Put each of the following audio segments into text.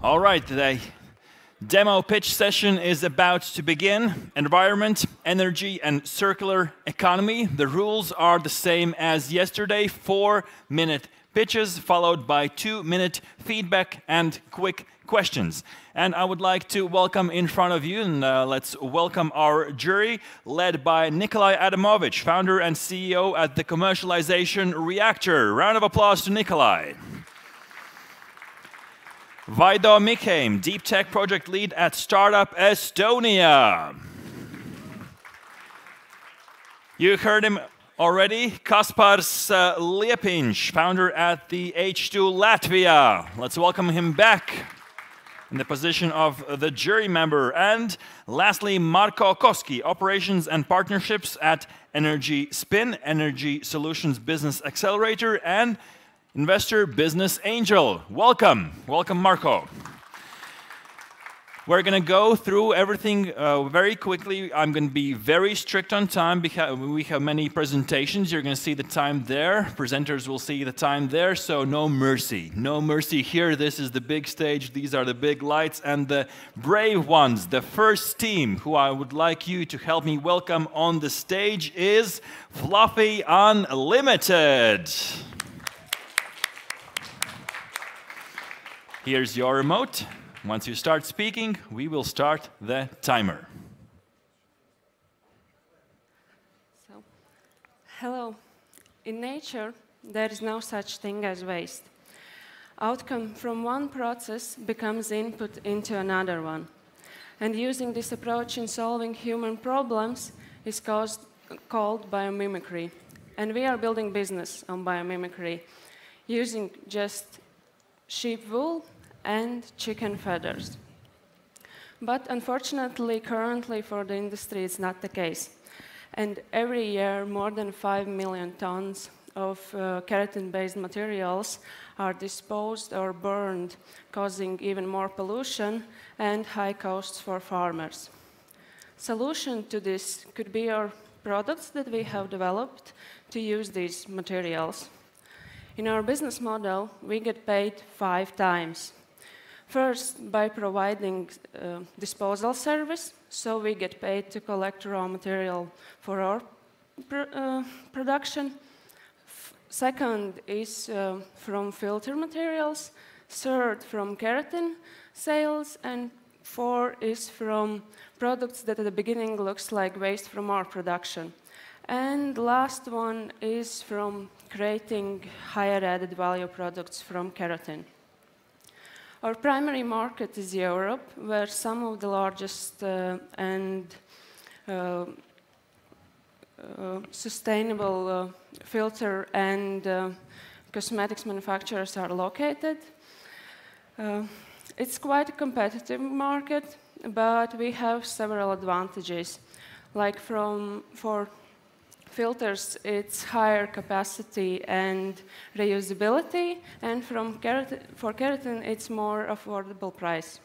All right, the demo pitch session is about to begin. Environment, energy, and circular economy. The rules are the same as yesterday. 4-minute pitches followed by 2-minute feedback and quick questions. And I would like to welcome in front of you, and let's welcome our jury, led by Nikolai Adamovich, founder and CEO at the Commercialization Reactor. Round of applause to Nikolai. Vaido Mikheim, Deep Tech Project Lead at Startup Estonia. You heard him already. Kaspars Liepiņš, founder at the H2 Latvia. Let's welcome him back in the position of the jury member. And lastly, Marko Koski, Operations and Partnerships at Energy Spin, Energy Solutions Business Accelerator, and Investor Business Angel. Welcome. Welcome, Marko. We're going to go through everything very quickly. I'm going to be very strict on time because we have many presentations. You're going to see the time there. Presenters will see the time there, so no mercy. No mercy here. This is the big stage. These are the big lights and the brave ones. The first team who I would like you to help me welcome on the stage is Fluffy Unlimited. Here's your remote. Once you start speaking, we will start the timer. Hello. In nature, there is no such thing as waste. Outcome from one process becomes input into another one. And using this approach in solving human problems is called biomimicry. And we are building business on biomimicry, using just sheep wool and chicken feathers. But unfortunately, currently for the industry, it's not the case. And every year, more than 5 million tons of keratin-based materials are disposed or burned, causing even more pollution and high costs for farmers. Solution to this could be our products that we have developed to use these materials. In our business model, we get paid 5 times. First, by providing disposal service, so we get paid to collect raw material for our production. Second is from filter materials. Third, from keratin sales. And 4 is from products that at the beginning looks like waste from our production. And the last one is from creating higher added value products from keratin. Our primary market is Europe, where some of the largest and sustainable filter and cosmetics manufacturers are located. It's quite a competitive market, but we have several advantages. Like for filters, it's higher capacity and reusability, and for keratin, it's more affordable price.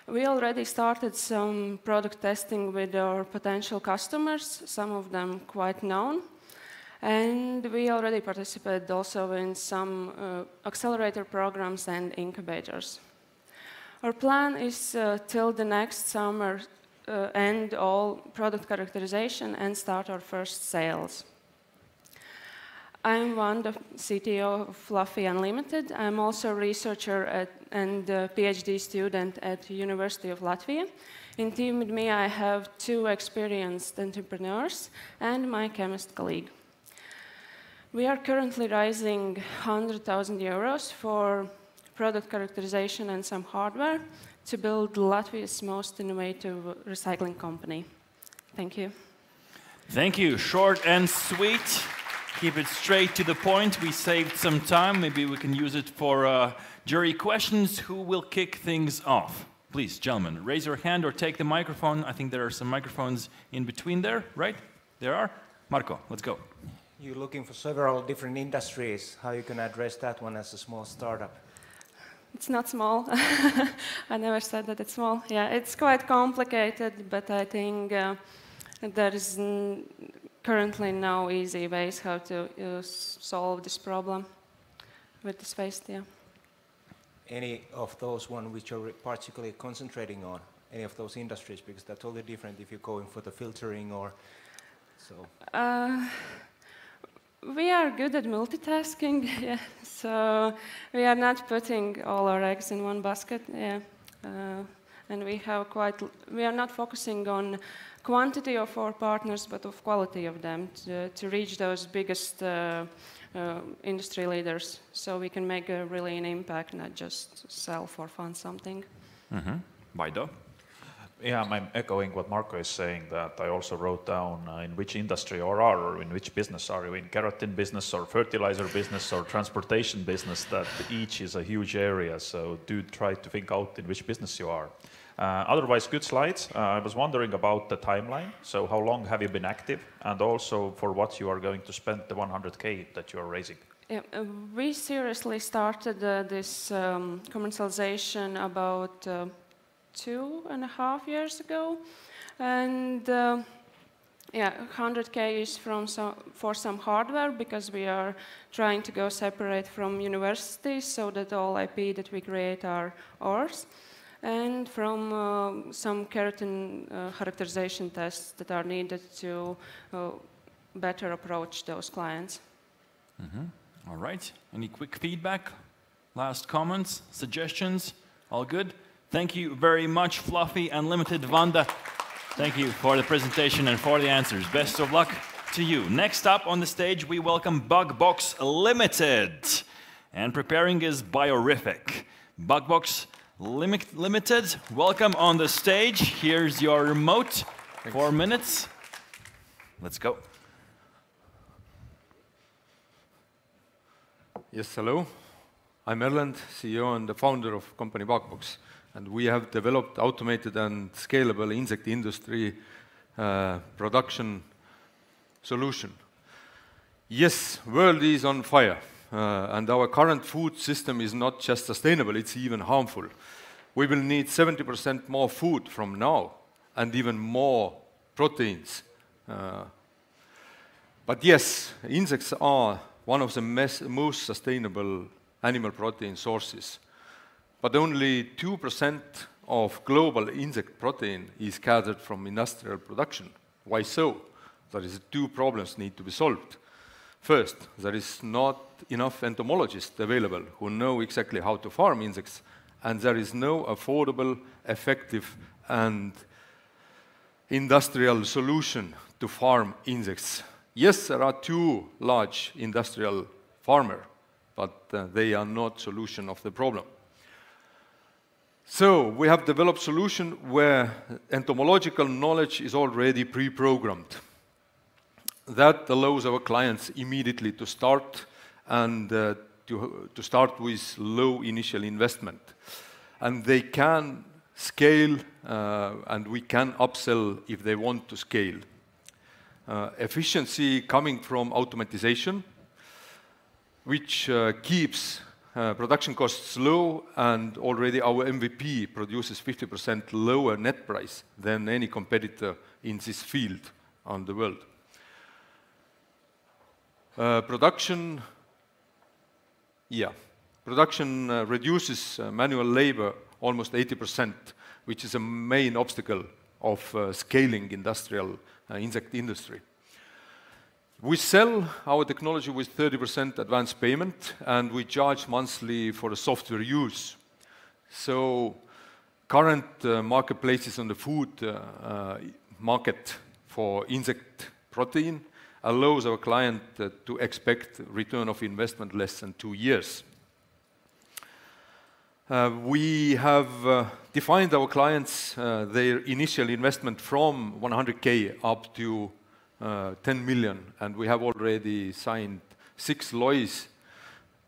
We already started some product testing with our potential customers, some of them quite known, and we already participated also in some accelerator programs and incubators. Our plan is till the next summer end all product characterization and start our first sales. I'm one, the CTO of Fluffy Unlimited. I'm also a researcher and a PhD student at the University of Latvia. In team with me, I have 2 experienced entrepreneurs and my chemist colleague. We are currently raising 100,000 euros for product characterization and some hardware to build Latvia's most innovative recycling company. Thank you. Thank you. Short and sweet. Keep it straight to the point. We saved some time. Maybe we can use it for jury questions. Who will kick things off? Please, gentlemen, raise your hand or take the microphone. I think there are some microphones in between there, right? There are. Marko, let's go. You're looking for several different industries. How you can address that one as a small startup? It's not small. I never said that it's small. Yeah, it's quite complicated, but I think there is currently no easy ways how to solve this problem with this waste. Yeah. any of those one which you're particularly concentrating on, any of those industries, because they're totally different if you're going for the filtering or so. We are good at multitasking, yeah. So we are not putting all our eggs in one basket, yeah. And we are not focusing on quantity of our partners, but of quality of them to reach those biggest industry leaders, so we can make really an impact, not just sell for fun something. Vaido? Yeah, I'm echoing what Marko is saying, that I also wrote down in which industry or in which business are you, in keratin business or fertilizer business or transportation business, that each is a huge area, so do try to think out in which business you are. Otherwise, good slides. I was wondering about the timeline, so how long have you been active, and also for what you are going to spend the 100K that you are raising? Yeah, we seriously started this commercialization about 2.5 years ago, and yeah, 100K is for some hardware, because we are trying to go separate from universities so that all IP that we create are ours, and from some keratin characterization tests that are needed to better approach those clients. All right. Any quick feedback? Last comments, suggestions? All good? Thank you very much, Fluffy and Limited Vanda. Thank you for the presentation and for the answers. Best of luck to you. Next up on the stage, we welcome Bugbox Limited. And preparing is Biorific. Bugbox Limited, welcome on the stage. Here's your remote. Thanks. 4 minutes. Let's go. Yes, hello. I'm Erlend, CEO and the founder of company Bugbox. And we have developed automated and scalable insect industry production solution. Yes, world is on fire. And our current food system is not just sustainable, it's even harmful. We will need 70% more food from now, and even more proteins. But yes, insects are one of the most sustainable animal protein sources. But only 2% of global insect protein is gathered from industrial production. Why so? There is 2 problems need to be solved. First, there is not enough entomologists available who know exactly how to farm insects, and there is no affordable, effective, and industrial solution to farm insects. Yes, there are 2 large industrial farmers, but they are not solution of the problem. So we have developed a solution where entomological knowledge is already pre-programmed. That allows our clients immediately to start, and to start with low initial investment. And they can scale, and we can upsell if they want to scale. Efficiency coming from automatization, which keeps production costs low, and already our MVP produces 50% lower net price than any competitor in this field on the world. Production reduces manual labor almost 80%, which is a main obstacle of scaling industrial insect industry. We sell our technology with 30% advance payment, and we charge monthly for the software use. So current marketplaces on the food market for insect protein allows our client to expect return of investment less than 2 years. We have defined our clients their initial investment from 100K up to 10 million, and we have already signed 6 LOIs,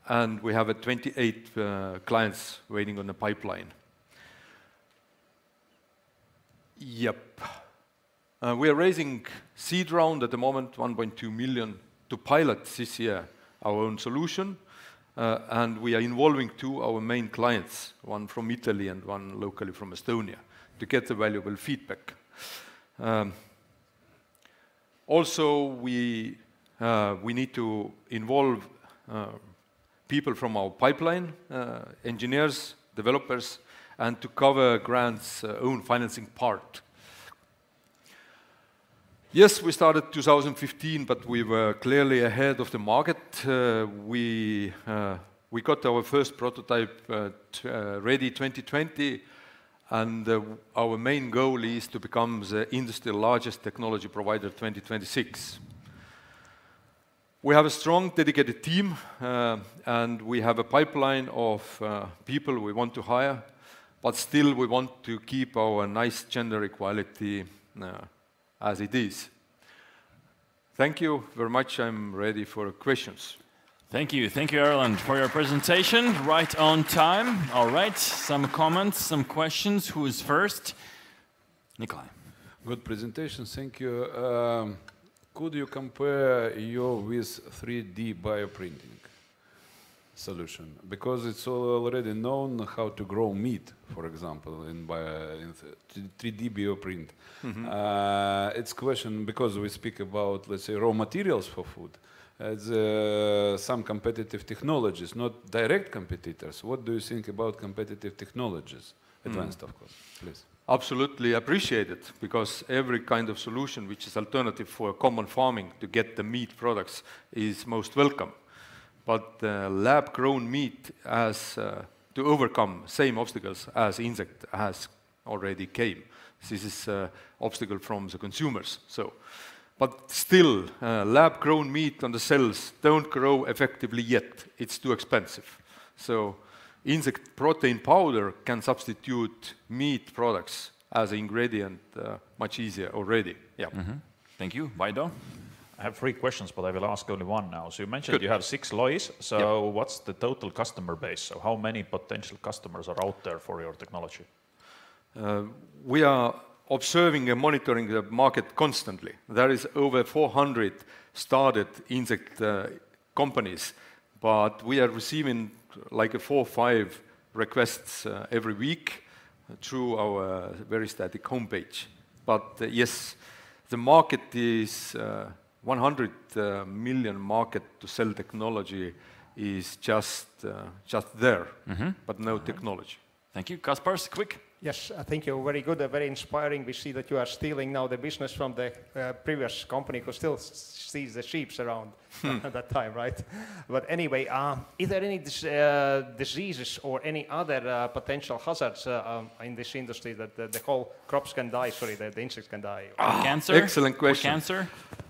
and we have 28 clients waiting on the pipeline. Yep. We are raising seed round at the moment, 1.2 million, to pilot this year our own solution, and we are involving 2 our main clients, one from Italy and one locally from Estonia, to get the valuable feedback. Also, we need to involve people from our pipeline, engineers, developers and to cover grants' own financing part. Yes, we started 2015, but we were clearly ahead of the market. We got our first prototype ready 2020, and our main goal is to become the industry's largest technology provider 2026. We have a strong, dedicated team, and we have a pipeline of people we want to hire, but still we want to keep our nice gender equality as it is. Thank you very much. I'm ready for questions. Thank you, Erland, for your presentation. Right on time. All right, some comments, some questions. Who is first? Nikolai. Good presentation, thank you. Could you compare you with 3D bioprinting solution? Because it's already known how to grow meat, for example, in 3D bioprint. It's a question because we speak about, let's say, raw materials for food. Some competitive technologies, not direct competitors. What do you think about competitive technologies? Advanced, of course, please. Absolutely appreciate it, because every kind of solution which is alternative for common farming to get the meat products is most welcome. But lab-grown meat has to overcome same obstacles as insect has already came. This is obstacle from the consumers. But still, lab-grown meat on the cells don't grow effectively yet. It's too expensive. So insect protein powder can substitute meat products as an ingredient much easier already. Yeah. Thank you. Vaido? I have 3 questions, but I will ask only one now. So you mentioned you have 6 lois. So what's the total customer base? So how many potential customers are out there for your technology? We are observing and monitoring the market constantly. There is over 400 started insect companies, but we are receiving like 4 or 5 requests every week through our very static homepage. But yes, the market is 100 million market to sell technology is just there, but no technology. Thank you. Kaspars, quick. Yes, I think you're very good, very inspiring. We see that you are stealing now the business from the previous company who still sees the sheep around at that time, right? But anyway, is there any diseases or any other potential hazards in this industry that the whole crops can die, sorry, the insects can die? Cancer? Excellent question. Cancer?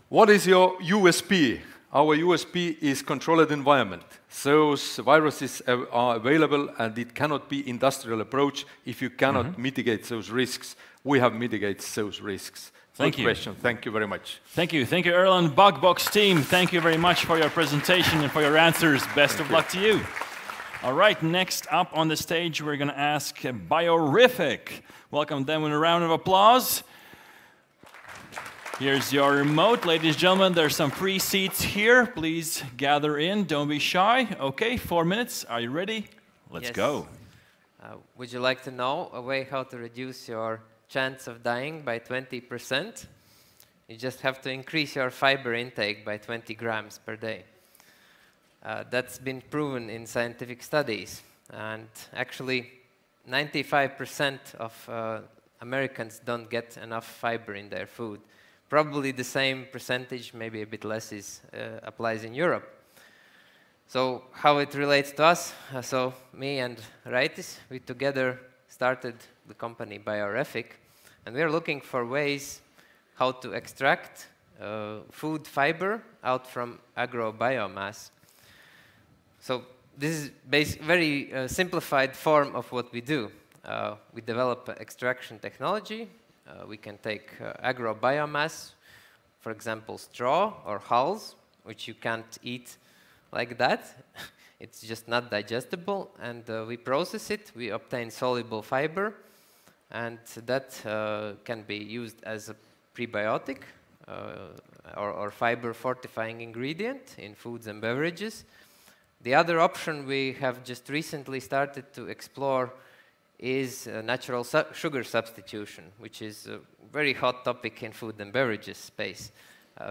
What is your USP? Our USP is controlled environment. Those viruses are available, and it cannot be industrial approach if you cannot mitigate those risks. We have mitigated those risks. Thank you. Good question. Thank you very much. Thank you. Thank you, Erland. Bugbox team, thank you very much for your presentation and for your answers. Best of luck to you. All right, next up on the stage, we're going to ask Biorific. Welcome them with a round of applause. Here's your remote. Ladies and gentlemen, there's some free seats here. Please gather in. Don't be shy. Okay, 4 minutes. Are you ready? Let's go. Would you like to know a way how to reduce your chance of dying by 20%? You just have to increase your fiber intake by 20 grams per day. That's been proven in scientific studies. And actually, 95% of Americans don't get enough fiber in their food. Probably the same percentage, maybe a bit less, applies in Europe. So how it relates to us? So me and Raitis, we together started the company Biorific, and we are looking for ways how to extract food fiber out from agrobiomass. So this is very simplified form of what we do. We develop extraction technology. We can take agrobiomass, for example, straw or hulls, which you can't eat like that. It's just not digestible, and we process it. We obtain soluble fiber, and that can be used as a prebiotic or fiber fortifying ingredient in foods and beverages. The other option we have just recently started to explore is natural sugar substitution, which is a very hot topic in food and beverages space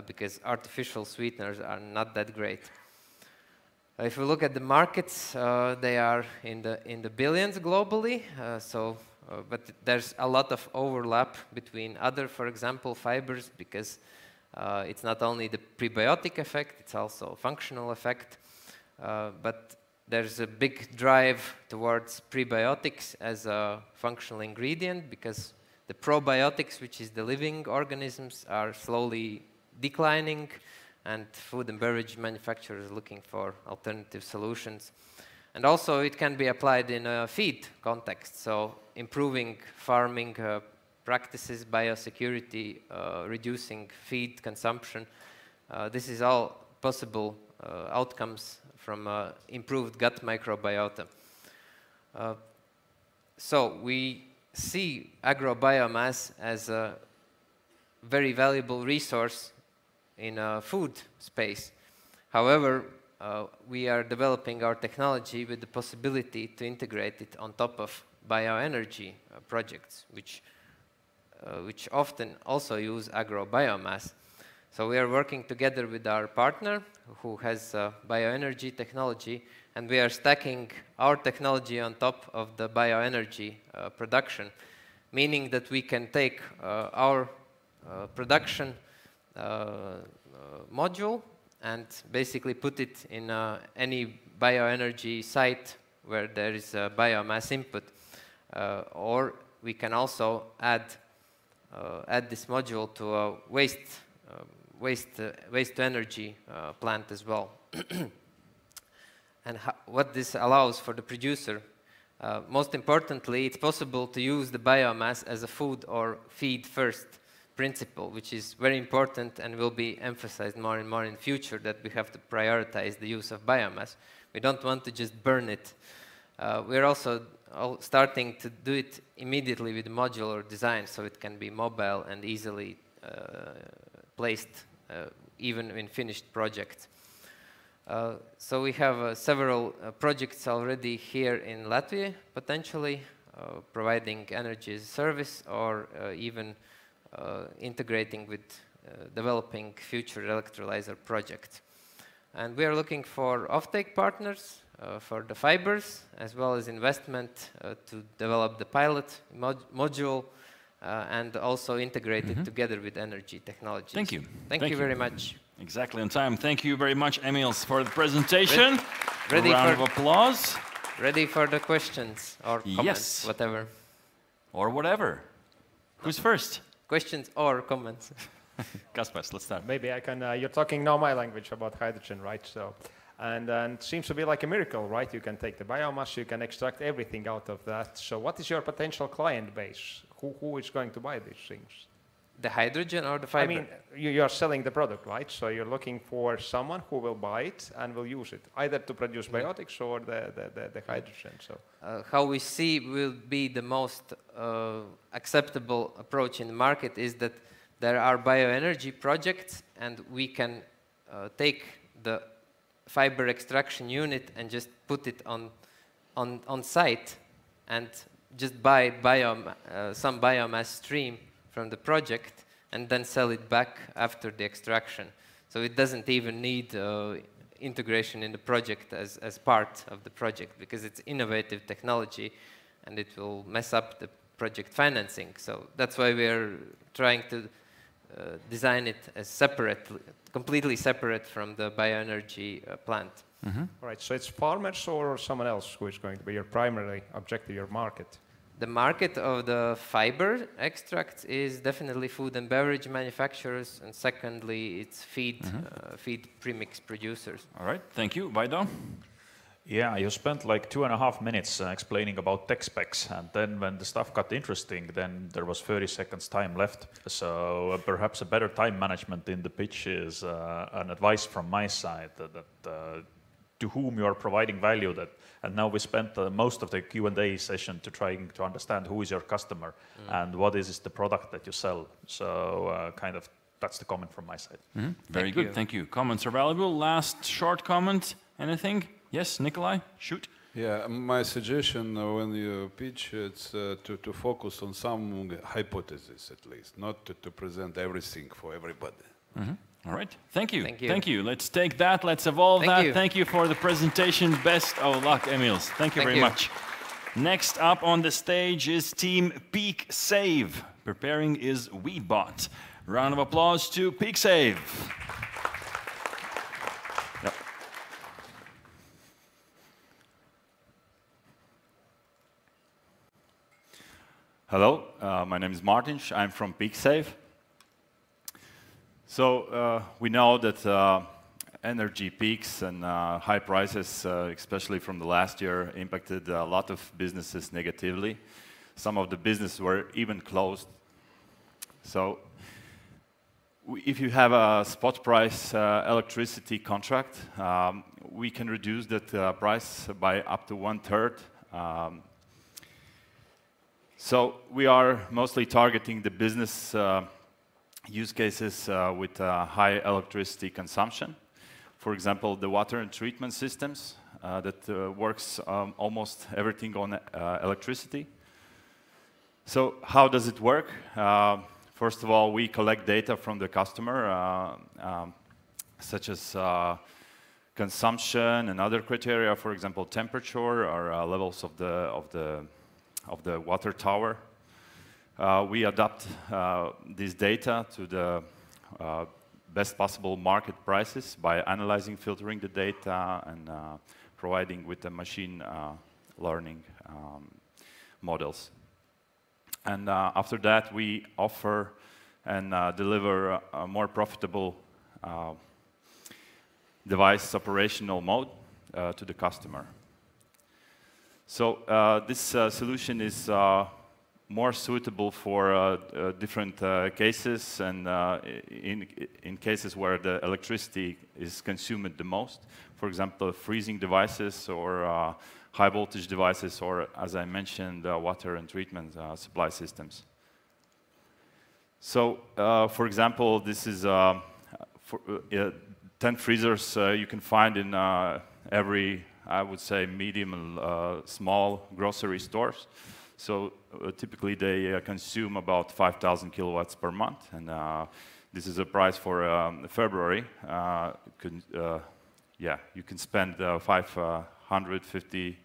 because artificial sweeteners are not that great. If we look at the markets, they are in the billions globally. But there's a lot of overlap between other, for example, fibers, because it's not only the prebiotic effect, it's also a functional effect. But there's a big drive towards prebiotics as a functional ingredient, because the probiotics, which is the living organisms, are slowly declining, and food and beverage manufacturers are looking for alternative solutions. And also it can be applied in a feed context, so improving farming practices, biosecurity, reducing feed consumption. This is all possible outcomes from improved gut microbiota. So we see agrobiomass as a very valuable resource in a food space. However, we are developing our technology with the possibility to integrate it on top of bioenergy projects, which often also use agrobiomass. So we are working together with our partner who has bioenergy technology, and we are stacking our technology on top of the bioenergy production, meaning that we can take our production module and basically put it in any bioenergy site where there is a biomass input. Or we can also add this module to a waste-to-energy plant as well. And what this allows for the producer, most importantly, it's possible to use the biomass as a food or feed first principle, which is very important and will be emphasized more and more in future, that we have to prioritize the use of biomass. We don't want to just burn it. We're also starting to do it immediately with modular design, so it can be mobile and easily placed even in finished projects. So we have several projects already here in Latvia, potentially providing energy as a service, or even integrating with developing future electrolyzer projects. And we are looking for offtake partners for the fibers, as well as investment to develop the pilot module and also integrate it together with energy technologies. Thank you. Thank you very much. Exactly on time. Thank you very much, Emils, for the presentation. Ready round of applause. Ready for the questions or comments, Yes. whatever. Or whatever. Who's first? Questions or comments? Kaspars, let's start. Maybe I can, you're talking now my language about hydrogen, right? So, and it seems to be like a miracle, right? You can take the biomass, you can extract everything out of that. So what is your potential client base? Who is going to buy these things? The hydrogen or the fiber? I mean, you are selling the product, right? So you're looking for someone who will buy it and will use it, either to produce biotics or the hydrogen. So how we see will be the most acceptable approach in the market is that there are bioenergy projects, and we can take the fiber extraction unit and just put it on site and just buy some biomass stream from the project and then sell it back after the extraction. So it doesn't even need integration in the project as part of the project, because it's innovative technology and it will mess up the project financing. So that's why we're trying to design it as separate, completely separate from the bioenergy plant. All right, so it's farmers or someone else who is going to be your primary objective, your market? The market of the fiber extracts is definitely food and beverage manufacturers, and secondly, it's feed premix producers. All right, thank you. Vaido? Yeah, you spent like 2.5 minutes explaining about tech specs, and then when the stuff got interesting, then there was 30 seconds time left. So perhaps a better time management in the pitch is an advice from my side that to whom you are providing value. And now we spent most of the Q&A session to trying to understand who is your customer and what is the product that you sell. So kind of that's the comment from my side. Very good, thank you. Comments are valuable. Last short comment, anything? Yes, Nikolai, shoot. Yeah, my suggestion when you pitch, it's to focus on some hypothesis at least, not to present everything for everybody. All right. Thank you. Thank you. Thank you. Let's take that. Let's evolve Thank that. you. Thank you for the presentation. Best of luck, Emils. Thank you Thank very you. much. Next up on the stage is Team Peak Save. Preparing is Weedbot. Round of applause to Peak Save. Yep. Hello, my name is Martin. I'm from PeakSave. So we know that energy peaks and high prices, especially from the last year, impacted a lot of businesses negatively. Some of the businesses were even closed. So if you have a spot price electricity contract, we can reduce that price by up to 1/3. So we are mostly targeting the business use cases with high electricity consumption. For example, the water and treatment systems that works almost everything on electricity. So how does it work? First of all, we collect data from the customer, such as consumption and other criteria, for example, temperature or levels of the water tower. We adapt this data to the best possible market prices by analyzing, filtering the data, and providing with the machine learning models. And after that, we offer and deliver a more profitable device operational mode to the customer. So this solution is more suitable for different cases and in cases where the electricity is consumed the most. For example, freezing devices or high voltage devices, or as I mentioned, water and treatment supply systems. So, for example, this is 10 freezers you can find in every, I would say, medium and small grocery stores. So typically they consume about 5,000 kilowatts per month, and this is a price for February. Yeah, you can spend 550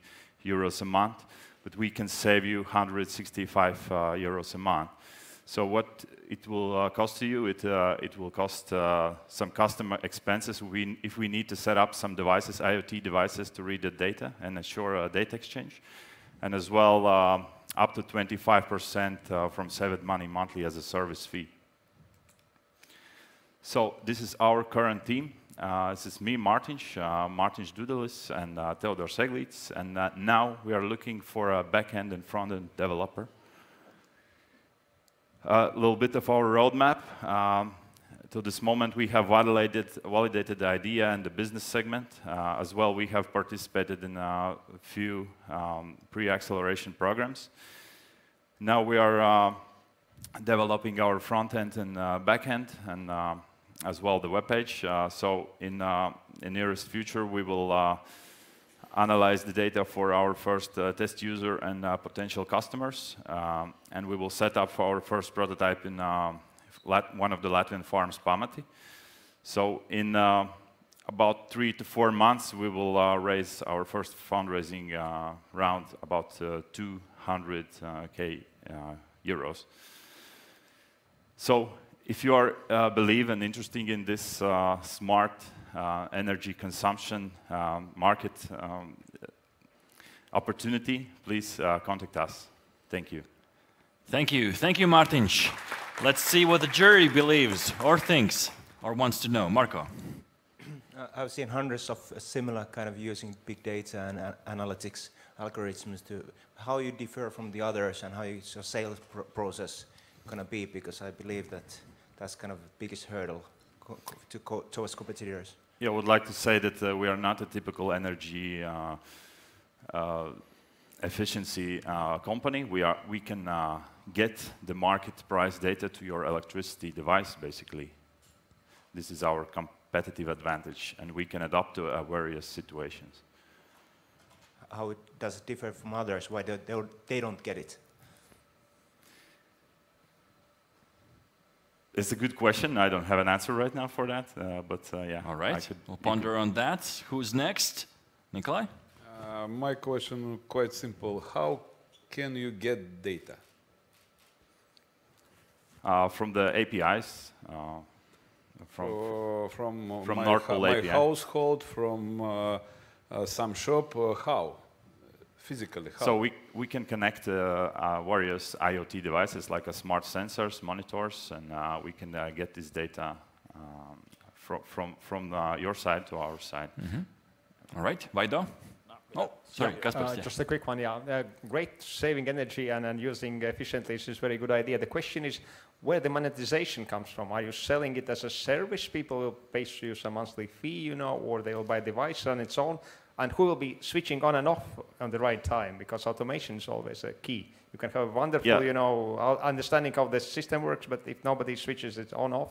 euros a month, but we can save you 165 euros a month. So what it will cost to you, it will cost some customer expenses if we need to set up some devices, IoT devices, to read the data and ensure data exchange, and as well up to 25% from saved money monthly as a service fee. So this is our current team. This is me, Martin Dudelis, and Theodor Seglitz, and now we are looking for a back-end and front-end developer. A little bit of our roadmap. To this moment, we have validated the idea and the business segment. As well, we have participated in a few pre-acceleration programs. Now we are developing our front-end and back-end, and as well the web page. So in the nearest future, we will analyze the data for our first test user and potential customers, and we will set up our first prototype in one of the Latvian farms, Pamati. So in about 3 to 4 months, we will raise our first fundraising round, about 200K euros. So if you are believe and interested in this smart energy consumption market opportunity, please contact us. Thank you. Thank you. Thank you, Martin. Let's see what the jury believes or thinks or wants to know. Marko. I've seen hundreds of similar kind of using big data and analytics algorithms to how you differ from the others and how your sales process going to be, because I believe that that's kind of the biggest hurdle towards competitors. Yeah, I would like to say that we are not a typical energy efficiency company. We can get the market price data to your electricity device, basically. This is our competitive advantage, and we can adapt to various situations. How does it differ from others? Why they don't get it? It's a good question. I don't have an answer right now for that, but yeah. All right, we'll ponder on that. Who's next? Nikolai? My question quite simple. How can you get data? From the APIs, from Nord Pool my API. household, from some shop, how? Physically, how? So we can connect various IoT devices like smart sensors, monitors, and we can get this data from your side to our side. All right, Vaido? Oh, sorry, Kasper. Just a quick one, yeah. Great saving energy and using efficiently is a very good idea. The question is where the monetization comes from. Are you selling it as a service? People will pay you some monthly fee, or they will buy a device on its own. And who will be switching on and off on the right time? Because automation is always a key. You can have a wonderful, understanding how the system works, but if nobody switches it on off.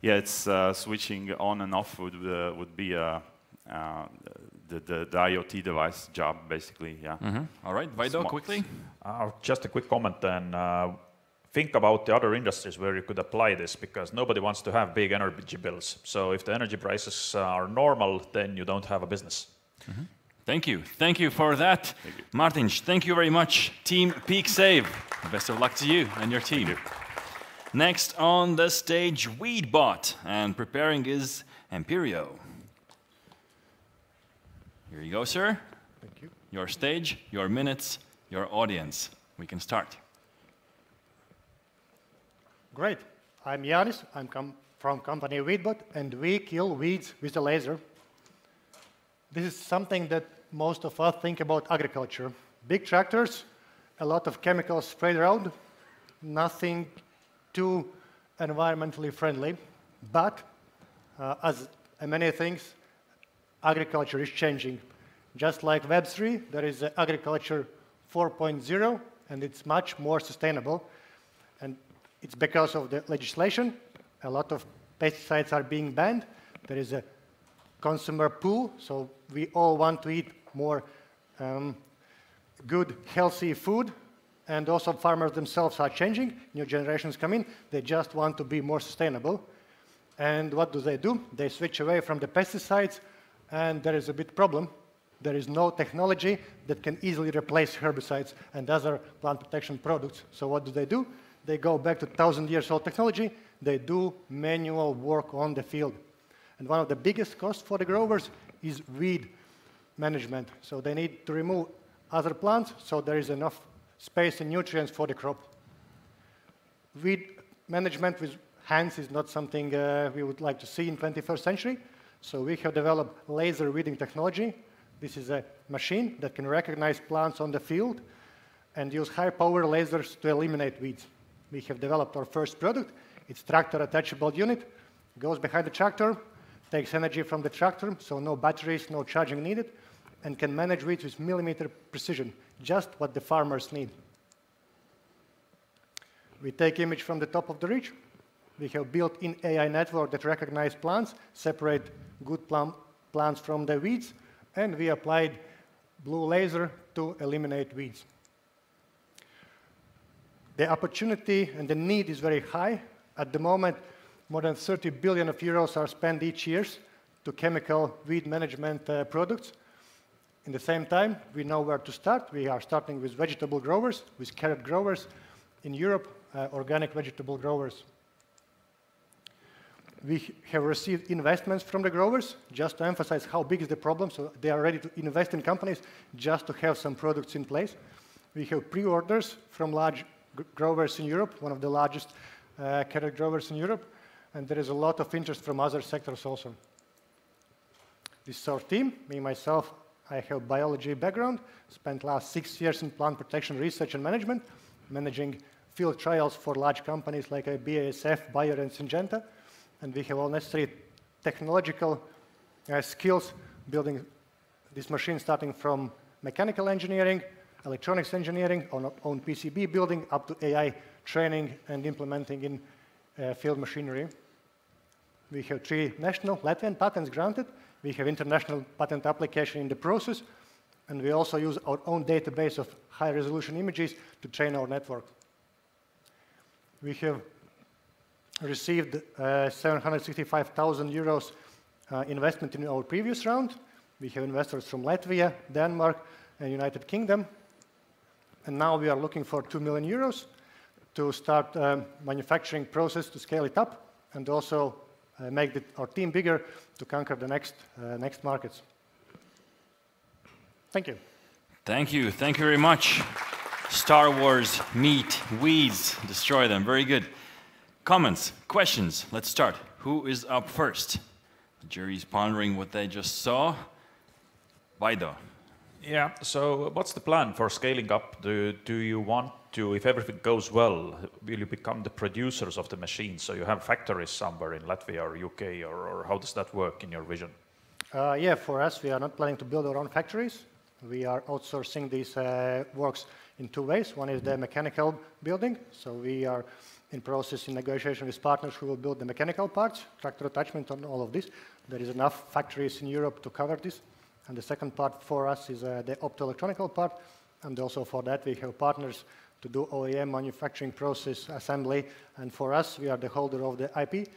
Yeah, it's switching on and off would be the IoT device job, basically. Yeah. All right, Vaido, quickly. Just a quick comment then. Think about the other industries where you could apply this, because nobody wants to have big energy bills. So if the energy prices are normal, then you don't have a business. Thank you. Thank you for that. Martins, thank you very much. Team Peak Save. Best of luck to you and your team. Next on the stage, Weedbot. And preparing is Empirio. Here you go, sir. Thank you. Your stage, your minutes, your audience. We can start. Great. I'm Yanis. I'm from company Weedbot, and we kill weeds with a laser. This is something that most of us think about agriculture. Big tractors, a lot of chemicals sprayed around, nothing too environmentally friendly. But as many things, agriculture is changing. Just like Web3, there is agriculture 4.0, and it's much more sustainable. And it's because of the legislation. A lot of pesticides are being banned. There is a consumer pool, so we all want to eat more good, healthy food, and also farmers themselves are changing. New generations come in, they just want to be more sustainable. And what do? They switch away from the pesticides, and there is a big problem. There is no technology that can easily replace herbicides and other plant protection products. So what do? They go back to 1,000-year-old technology. They do manual work on the field. And one of the biggest costs for the growers is weed management. So they need to remove other plants so there is enough space and nutrients for the crop. Weed management with hands is not something we would like to see in 21st century. So we have developed laser weeding technology. This is a machine that can recognize plants on the field and use high-power lasers to eliminate weeds. We have developed our first product. It's tractor attachable unit. Goes behind the tractor, takes energy from the tractor, so no batteries, no charging needed, and can manage weeds with millimeter precision, just what the farmers need. We take image from the top of the ridge. We have built-in AI network that recognizes plants, separate good plants from the weeds, and we applied blue laser to eliminate weeds. The opportunity and the need is very high. At the moment, more than 30 billion euros are spent each year to chemical weed management products. In the same time, we know where to start. We are starting with vegetable growers, with carrot growers. In Europe, organic vegetable growers. We have received investments from the growers just to emphasize how big is the problem, so they are ready to invest in companies just to have some products in place. We have pre-orders from large growers in Europe, one of the largest carrot growers in Europe, and there is a lot of interest from other sectors also. This is our team. Me, myself, I have biology background, spent last 6 years in plant protection research and management, managing field trials for large companies like BASF, Bayer, and Syngenta. And we have all necessary technological skills building this machine, starting from mechanical engineering, electronics engineering, on PCB building, up to AI training and implementing in field machinery. We have 3 national Latvian patents granted. We have international patent application in the process. And we also use our own database of high-resolution images to train our network. We have received 765,000 euros investment in our previous round. We have investors from Latvia, Denmark, and United Kingdom. And now we are looking for 2 million euros to start manufacturing process to scale it up and also make our team bigger to conquer the next markets. Thank you. Thank you. Thank you very much. Star Wars, meat, weeds, destroy them. Very good. Comments, questions. Let's start. Who is up first? The jury's pondering what they just saw. Vaido. Yeah, so what's the plan for scaling up? Do you want to, if everything goes well, will you become the producers of the machines? So you have factories somewhere in Latvia or UK, or how does that work in your vision? Yeah, for us, we are not planning to build our own factories. We are outsourcing these works in two ways. One is the mechanical building. So we are in process in negotiation with partners who will build the mechanical parts, tractor attachment and all of this. There is enough factories in Europe to cover this. And the second part for us is the optoelectronic part. And also for that, we have partners to do OEM manufacturing process assembly. And for us, we are the holder of the IP.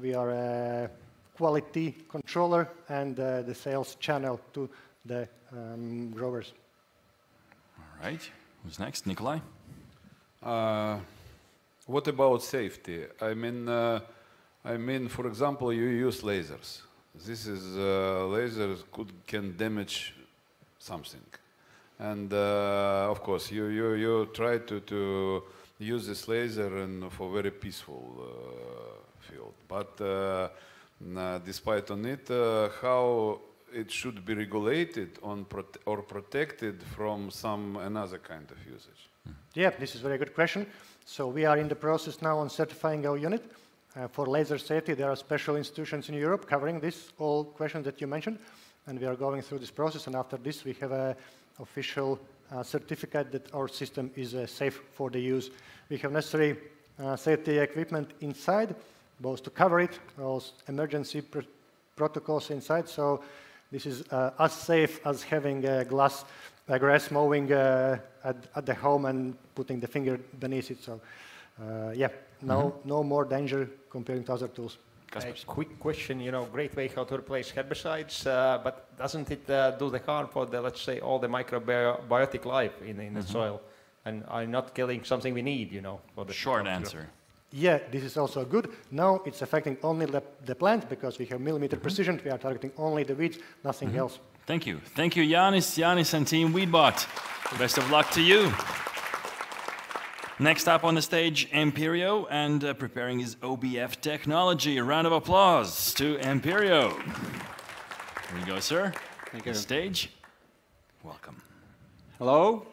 We are a quality controller and the sales channel to the growers. All right. Who's next? Nikolai? What about safety? I mean, for example, you use lasers. This is lasers can damage something, and of course you try to use this laser and for very peaceful field. But despite on it, how it should be regulated on or protected from some another kind of usage? Yeah, this is a very good question. So we are in the process now on certifying our unit. For laser safety, there are special institutions in Europe covering this, all questions that you mentioned, and we are going through this process, and after this we have an official certificate that our system is safe for the use. We have necessary safety equipment inside, both to cover it, also emergency protocols inside, so this is as safe as having grass mowing at the home and putting the finger beneath it. So, yeah, no more danger comparing to other tools. A quick question, great way how to replace herbicides, but doesn't it do the harm for the, let's say, all the microbiotic life in the soil, and are not killing something we need, for the short answer. Yeah, this is also good. Now it's affecting only the plant because we have millimeter precision. We are targeting only the weeds, nothing else. Thank you. Thank you, Yanis and Team Weedbot. Best of luck to you. Next up on the stage, Empirio, and preparing his OBF technology. A round of applause to Empirio. Here you go, sir. Thank you. The stage. Welcome. Hello.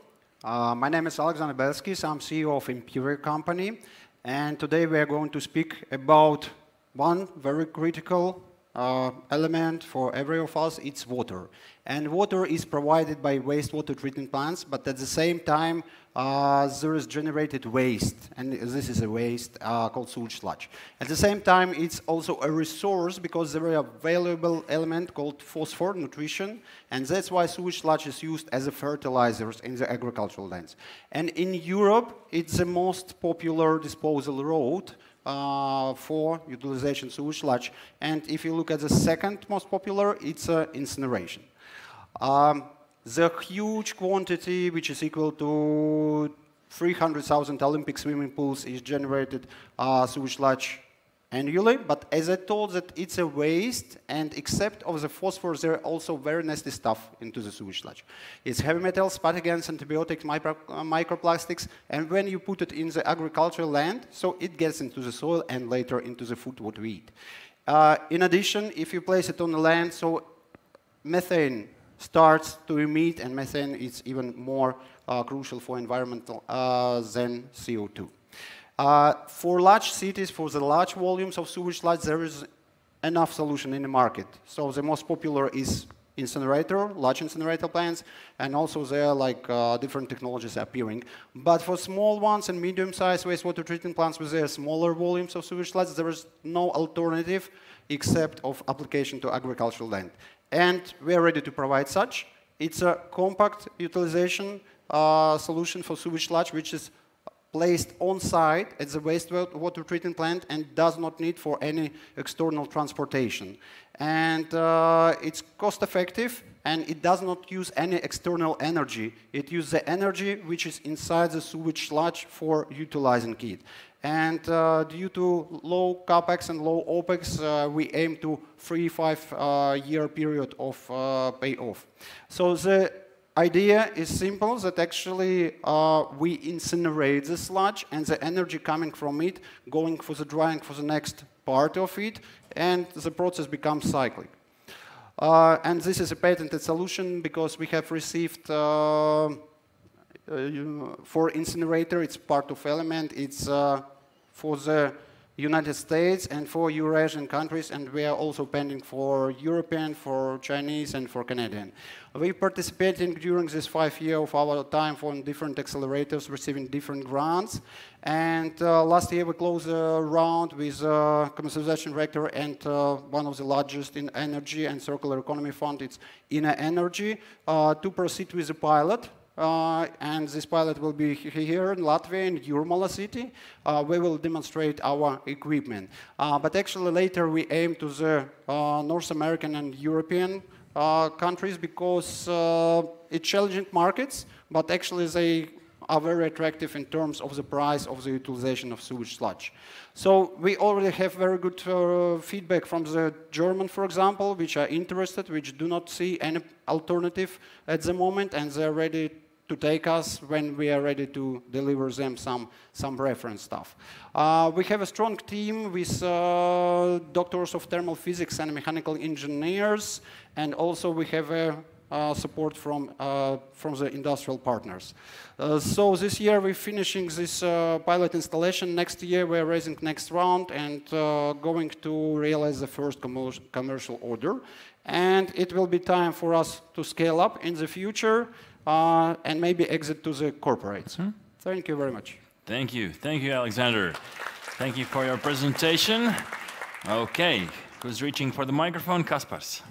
My name is Alexander Belskis. I'm CEO of Empirio company. And today we are going to speak about one very critical element for every of us. It's water. And water is provided by wastewater treatment plants, but at the same time, there is generated waste, and this is a waste called sewage sludge. At the same time, it's also a resource because there is a valuable element called phosphor, nutrition, and that's why sewage sludge is used as a fertilizer in the agricultural lands. And in Europe, it's the most popular disposal route for utilization sewage sludge. And if you look at the second most popular, it's incineration. The huge quantity, which is equal to 300,000 Olympic swimming pools, is generated sewage sludge annually. But as I told that it's a waste, and except of the phosphorus, there are also very nasty stuff into the sewage sludge. It's heavy metals, pathogens, antibiotics, microplastics, and when you put it in the agricultural land, so it gets into the soil and later into the food what we eat. In addition, if you place it on the land, so methane starts to emit, and methane is even more crucial for environmental than CO2. For large cities, for the large volumes of sewage sludge, there is enough solution in the market. So the most popular is incinerator, large incinerator plants, and also there are like different technologies appearing. But for small ones and medium-sized wastewater treatment plants with their smaller volumes of sewage sludge, there is no alternative except of application to agricultural land. And we are ready to provide such. It's a compact utilization solution for sewage sludge, which is placed on site at the wastewater treatment plant and does not need for any external transportation. And it's cost effective, and it does not use any external energy. It uses the energy which is inside the sewage sludge for utilizing it. And due to low capex and low opex, we aim to 3-5 year period of payoff. So the idea is simple, that actually we incinerate the sludge and the energy coming from it going for the drying for the next part of it, and the process becomes cyclic. And this is a patented solution because we have received for incinerator, it's part of element, it's for the United States and for Eurasian countries, and we are also pending for European, for Chinese, and for Canadian. We participating during this 5 years of our time for different accelerators, receiving different grants. And last year we closed a round with commercialization director and one of the largest in energy and circular economy fund, it's INA Energy, to proceed with the pilot. And this pilot will be here in Latvia, in Jūrmala city. We will demonstrate our equipment. But actually later we aim to the North American and European countries because it's challenging markets, but actually they are very attractive in terms of the price of the utilization of sewage sludge. So we already have very good feedback from the German, for example, which are interested, which do not see any alternative at the moment, and they're ready to take us when we are ready to deliver them some reference stuff. We have a strong team with doctors of thermal physics and mechanical engineers, and also we have support from the industrial partners. So this year we're finishing this pilot installation. Next year we're raising next round and going to realize the first commercial order. And it will be time for us to scale up in the future and maybe exit to the corporates. Thank you very much. Thank you. Thank you, Alexander. Thank you for your presentation. Okay, who's reaching for the microphone? Kaspars.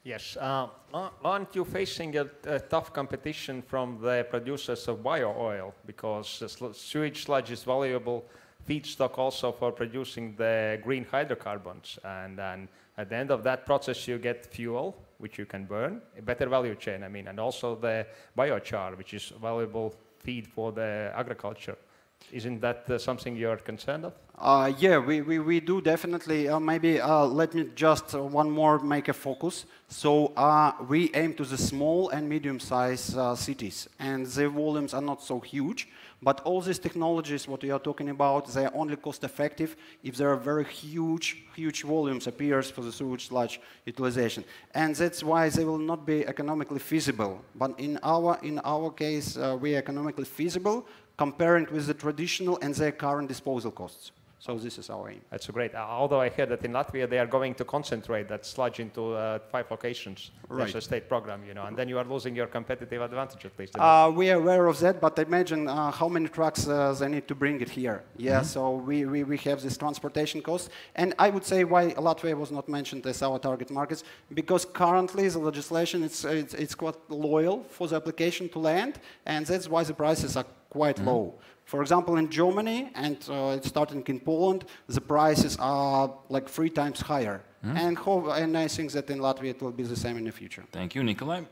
Yes. Aren't you facing a tough competition from the producers of bio-oil? Because sewage sludge is valuable feedstock also for producing the green hydrocarbons. And then at the end of that process, you get fuel, which you can burn, a better value chain, I mean, and also the biochar, which is valuable feed for the agriculture. Isn't that something you're concerned of? Yeah, we do definitely. Maybe let me just one more make a focus. So we aim to the small and medium-sized cities, and the volumes are not so huge. But all these technologies, what we are talking about, they are only cost-effective if there are very huge volumes appears for the sewage sludge utilization, and that's why they will not be economically feasible. But in our case, we are economically feasible, comparing with the traditional and their current disposal costs. So this is our aim. That's great. Although I heard that in Latvia they are going to concentrate that sludge into 5 locations. Right. There's a state program, you know, and then you are losing your competitive advantage at least. We are aware of that, but imagine how many trucks they need to bring it here. Yeah, so we have this transportation cost. And I would say why Latvia was not mentioned as our target markets, because currently the legislation it's quite loyal for the application to land, and that's why the prices are quite low. For example, in Germany, and it's starting in Poland, the prices are like 3 times higher. And I think that in Latvia it will be the same in the future. Thank you, Nikolai.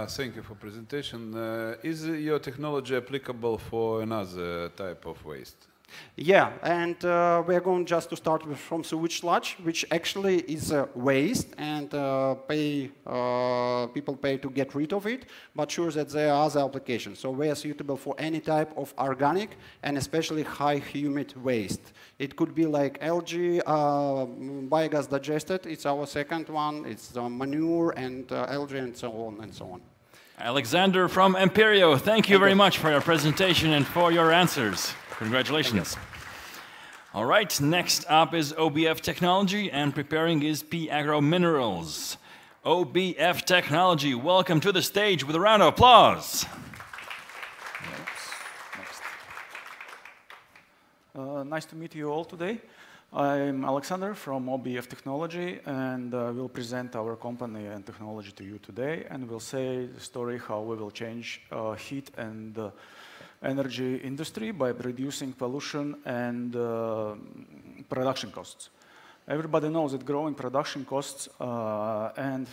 Thank you for presentation. Is your technology applicable for another type of waste? Yeah, and we are going just to start with from sewage sludge, which actually is a waste, and people pay to get rid of it, but sure that there are other applications. So we are suitable for any type of organic and especially high humid waste. It could be like algae, biogas digested, it's our second one, it's manure and algae and so on and so on. Alexander from Imperio, thank you very much for your presentation and for your answers. Congratulations. All right, next up is OBF Technology, and preparing is P Agro Minerals. OBF Technology, welcome to the stage with a round of applause. Nice to meet you all today. I'm Alexander from OBF Technology, and we'll present our company and technology to you today, and we'll say the story how we will change heat and energy industry by reducing pollution and production costs. Everybody knows that growing production costs and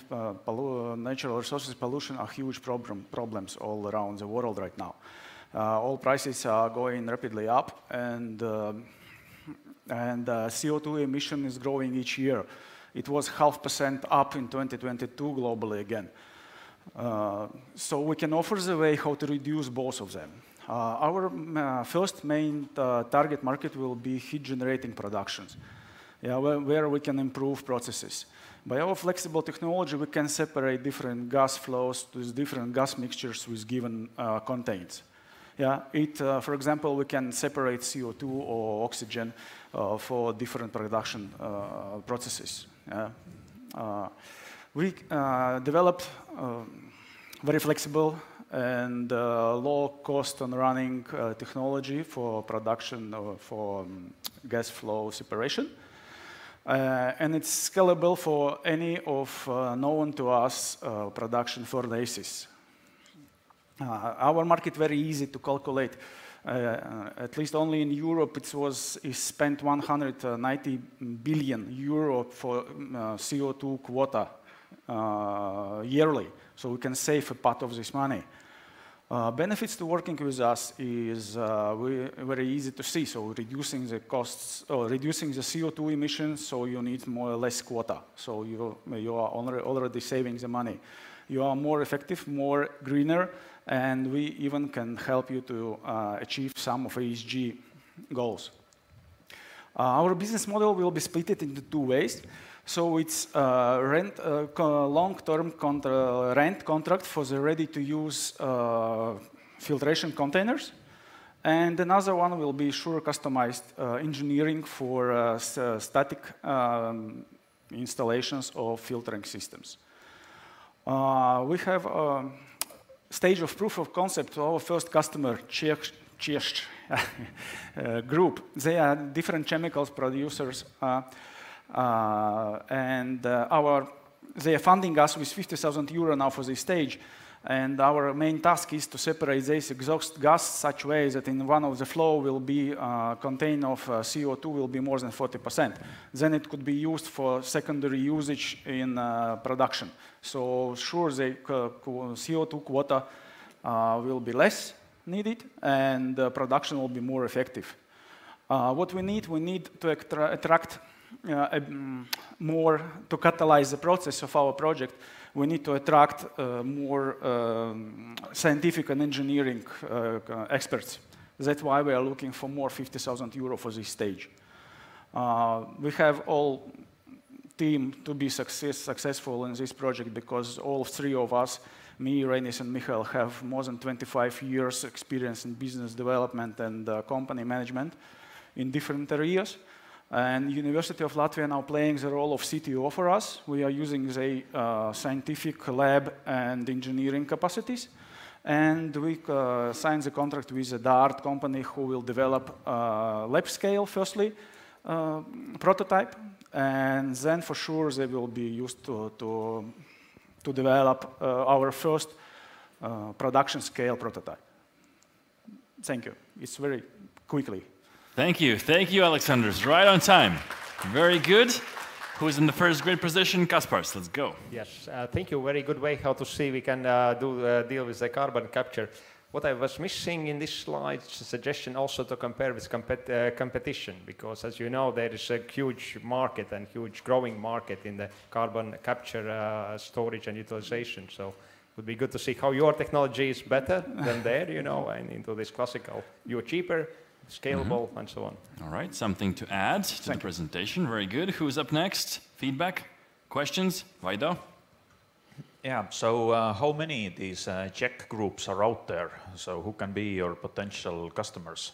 natural resources pollution are huge problems all around the world right now. All prices are going rapidly up, and CO2 emission is growing each year. It was 0.5% up in 2022 globally again. So we can offer the way how to reduce both of them. Our first main target market will be heat-generating productions, where we can improve processes. By our flexible technology, we can separate different gas flows with different gas mixtures with given contents. For example, we can separate CO2 or oxygen for different production processes. We developed very flexible and low cost on running technology for production for gas flow separation. And it's scalable for any of known to us production furnaces. Our market very easy to calculate. At least only in Europe is spent 190 billion euro for CO2 quota yearly. So we can save a part of this money. Benefits to working with us is very easy to see. So reducing the costs, or reducing the CO2 emissions, so you need more or less quota. So you are already saving the money. You are more effective, more greener, and we even can help you to achieve some of ESG goals. Our business model will be split into two ways. So it's long-term rent contract for the ready-to-use filtration containers. And another one will be sure customized engineering for static installations of filtering systems. We have a stage of proof of concept. Our first customer, Czech group. They are different chemicals producers. They are funding us with 50,000 euro now for this stage. And our main task is to separate this exhaust gas such way that in one of the flow will be contain of CO2 will be more than 40%. Then it could be used for secondary usage in production. So sure, the CO2 quota will be less needed, and production will be more effective. What we need to attract more, to catalyze the process of our project. We need to attract more scientific and engineering experts. That's why we are looking for more 50,000 euro for this stage. We have all team to be successful in this project because all three of us, me, Reinis, and Michael, have more than 25 years experience in business development and company management in different areas. And University of Latvia now playing the role of CTO for us. We are using the scientific lab and engineering capacities. And we signed the contract with a DART company who will develop lab scale, firstly, prototype. And then for sure they will be used to develop our first production scale prototype. Thank you. It's very quickly. Thank you, Alexander. Right on time. Very good. Who's in the first grid position? Kaspars, let's go. Yes, thank you. Very good way how to see we can deal with the carbon capture. What I was missing in this slide is a suggestion also to compare with competition, because as you know, there is a huge market and huge growing market in the carbon capture, storage and utilization. So it would be good to see how your technology is better than there, you know, and into this classical. You're cheaper, scalable, and so on. All right, something to add to the presentation. Very good. Who's up next? Feedback? Questions? Vaido? Yeah, so how many of these Czech groups are out there? So who can be your potential customers?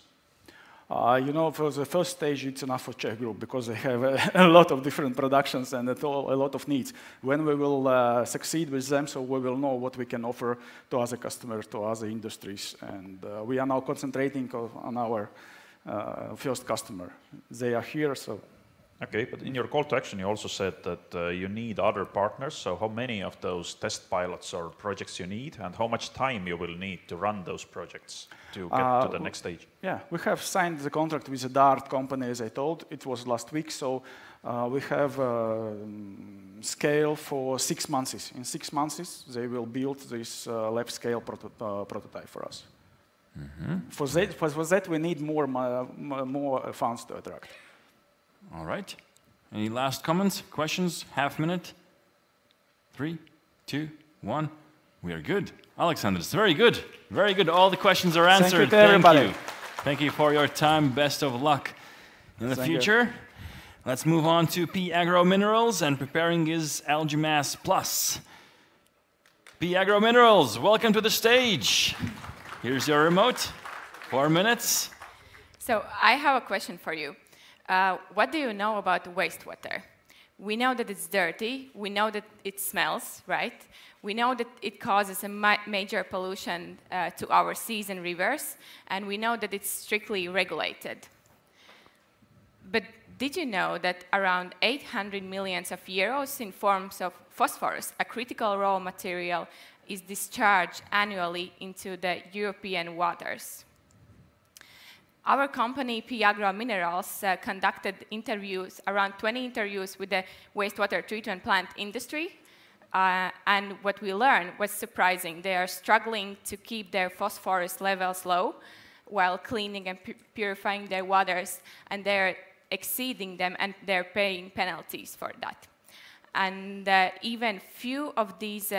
You know, for the first stage, it's enough for Czech group because they have a lot of different productions and a lot of needs. When we will succeed with them, so we will know what we can offer to other customers, to other industries. And we are now concentrating on our first customer. They are here, so Okay, but in your call to action, you also said that you need other partners. So how many of those test pilots or projects you need, and how much time you will need to run those projects to get to the next stage? Yeah, we have signed the contract with a Dart company, as I told. It was last week, so we have scale for 6 months. In 6 months, they will build this lab scale prototype for us. For that, we need more funds to attract. All right. Any last comments, questions? Half minute? 3, 2, 1. We are good. Alexander, it's very good. Very good. All the questions are answered. Thank you to everybody. Thank you. Thank you for your time. Best of luck in the future. Let's move on to P Agro Minerals, and preparing is Algae Mass Plus. P Agro Minerals, welcome to the stage. Here's your remote. 4 minutes. So I have a question for you. What do you know about wastewater? We know that it's dirty. We know that it smells, right? We know that it causes a major pollution to our seas and rivers, and we know that it's strictly regulated. But did you know that around 800 million euros in forms of phosphorus, a critical raw material, is discharged annually into the European waters? Our company, P Agro Minerals, conducted interviews, around 20 interviews with the wastewater treatment plant industry. And what we learned was surprising. They are struggling to keep their phosphorus levels low while cleaning and purifying their waters, and they're exceeding them, and they're paying penalties for that. And even few of these